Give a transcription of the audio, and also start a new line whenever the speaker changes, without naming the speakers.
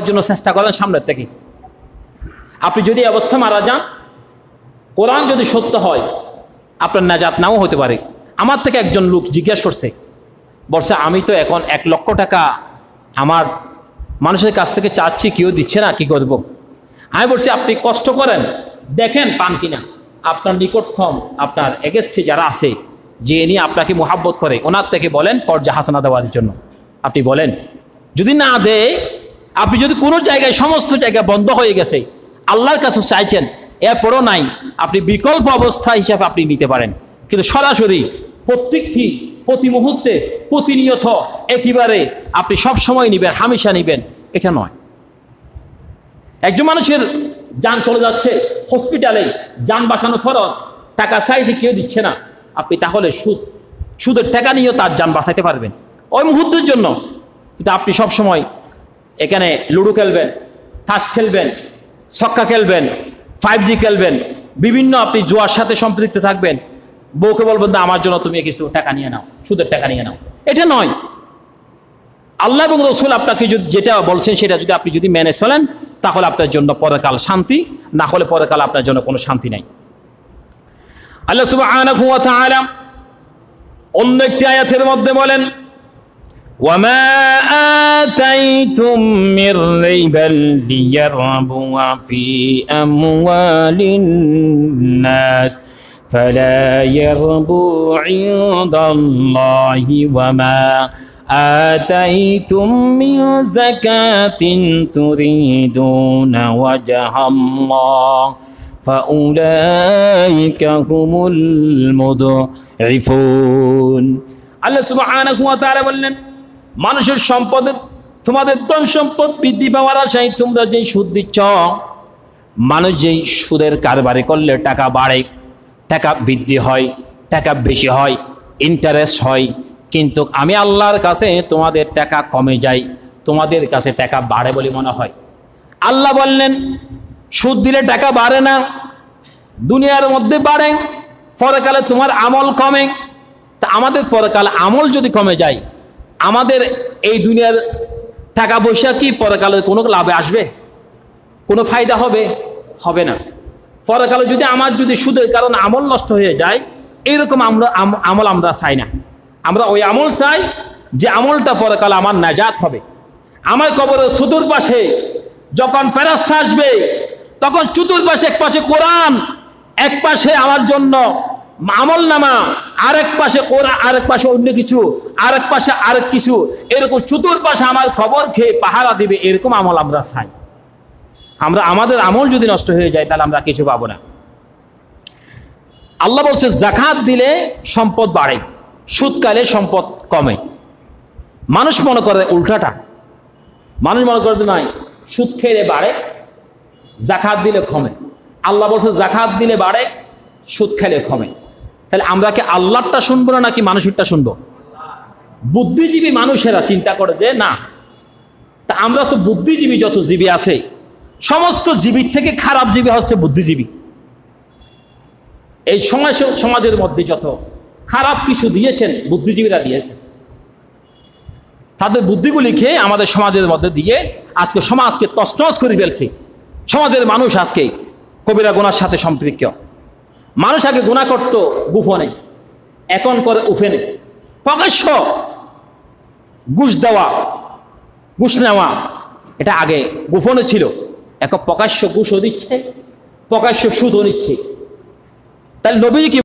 জন্য চেষ্টা করেন সামনের থেকে। আপনি যদি এই অবস্থা মারা যান, কোরআন যদি সত্য হয়, আপনার নাজাত নাও হতে পারে। আমার থেকে একজন লোক জিজ্ঞেস করছে, বলছে আমি তো এখন 1 লক্ষ টাকা আমার মানুষের কাছ থেকে চাচ্ছি, কেউ দিচ্ছে না, কি করব? আমি বলছি আপনি কষ্ট করেন, দেখেন পান কিনা। আপনার নিকটতম আপনার এগেস্টে যারা আছে, যে নিয়ে আপনাকে মোহাব্বত করে, ওনার থেকে বলেন কর্জা হাসানা দেওয়ার জন্য। আপনি বলেন, যদি না দেয়, আপনি যদি কোনো জায়গায়, সমস্ত জায়গায় বন্ধ হয়ে গেছে, আল্লাহর কাছে চাইছেন, এরপরও নাই, আপনি বিকল্প অবস্থা হিসাবে আপনি নিতে পারেন। কিন্তু সরাসরি প্রত্যেকটি প্রতি মুহূর্তে প্রতিনিয়ত একেবারে আপনি সব সময় নেবেন, হামেশা নেবেন, এটা নয়। একজন মানুষের যান চলে যাচ্ছে, হসপিটালে যান বাঁচানো ফরজ, টাকা চাইছে কেউ দিচ্ছে না, আপনি তাহলে সুদের টাকা নিয়েও তার যান বাঁচাইতে পারবেন ওই মুহূর্তের জন্য। কিন্তু আপনি সবসময় এখানে লুডো খেলবেন, তাস খেলবেন, ছক্কা খেলবেন, 5G খেলবেন, বিভিন্ন আপনি জুয়ার সাথে সম্পৃক্ত থাকবেন, বউকে বলবেন না আমার জন্য তুমি কিছু টাকা নিয়ে নাও, সুদের টাকা নিয়ে নাও, এটা নয়। আল্লাহ এবং রসুল আপনাকে যেটা বলছেন সেটা যদি আপনি মেনে চলেন, তাহলে আপনার জন্য পরকাল শান্তি, না হলে পরকাল আপনার জন্য কোনো শান্তি নাই। আল্লাহ সুবহানাহু ওয়া তাআলা অন্য একটি আয়াতের মধ্যে বলেন, ওয়ামা আতাইতুম মির রিবাল লিয়ারবুয়া ফি আমওয়ালিন নাস ফালা ইয়ারবু ইনদাল্লাহি ওয়ামা آتيتم من زكاة تريدون وجه الله فأولئك هم المضعفون। আল্লাহ সুবহানাহু ওয়া তাআলা বললেন, মানুষের সম্পদ, তোমাদের ধন সম্পদ বৃদ্ধি পাওয়ার আশায় তোমরা যেই সুদ দিচ্ছ, মানুষ যেই সুদের কারবারে করলে টাকা বাড়ে, টাকা বৃদ্ধি হয়, টাকা বেশি হয়, ইন্টারেস্ট হয়, কিন্তু আমি আল্লাহর কাছে তোমাদের টাকা কমে যায়, তোমাদের কাছে টাকা বাড়ে বলে মনে হয়। আল্লাহ বললেন, সুদ দিলে টাকা বাড়ে না, দুনিয়ার মধ্যে বাড়ে, পরকালে তোমার আমল কমে। তা আমাদের পরকালে আমল যদি কমে যায়, আমাদের এই দুনিয়ার টাকা পয়সা কি পরকালে কোনো লাভে আসবে? কোনো ফায়দা হবে না। পরকালে যদি আমার সুদের কারণে আমল নষ্ট হয়ে যায়, এইরকম আমল আমরা চাই না। আমরা ওই আমল চাই যে আমলটা পরকালে আমার নাজাত হবে। আমার কবরের চতুর্পাশে যখন ফেরেশতা আসবে, তখন চতুর্পাশে, এক পাশে কোরআন, এক পাশে আমার জন্য আমল নামা, আরেক পাশে কোরআন, আরেক পাশে অন্য কিছু, আরেক পাশে আরেক কিছু, এরকম চতুর্পাশে আমার খবর খেয়ে পাহারা দিবে, এরকম আমল আমরা চাই। আমাদের আমল যদি নষ্ট হয়ে যায়, তাহলে আমরা কিছু পাবো না। আল্লাহ বলছে, যাকাত দিলে সম্পদ বাড়ে, সুদকালে সম্পদ কমে। মানুষ মনে করে উল্টাটা, মানুষ মনে করে নয়, সুদ খেলে বাড়ে, যাকাত দিলে কমে। আল্লাহ বলছে যাকাত দিলে বাড়ে, সুদ খেলে কমে। তাহলে আমরা কি আল্লাহরটা শুনবো না, নাকি মানুষেরটা শুনবো? বুদ্ধিজীবী মানুষেরা চিন্তা করে যে না, তা আমরা তো বুদ্ধিজীবী, যত জীবী আছে সমস্ত জীবীর থেকে খারাপ জীবী হচ্ছে বুদ্ধিজীবী। এই সমাজের মধ্যে যত খারাপ কিছু দিয়েছেন বুদ্ধিজীবীরা দিয়েছেন, তাদের বুদ্ধিগুলি খেয়ে আমাদের সমাজের মধ্যে দিয়ে আজকে সমাজকে তছনছ করে ফেলছে। সমাজের মানুষ আজকে কবিরা গুনার সাথে সম্পৃক্ত। মানুষ আগে গুনাহ করত গোপনে, এখন করে ওপেনে, প্রকাশ্য ঘুষ দেওয়া, ঘুষ নেওয়া, এটা আগে গোপনে ছিল, এখন প্রকাশ্য ঘুষও দিচ্ছে, প্রকাশ্য সুদও নিচ্ছে। তাহলে নবীজি কি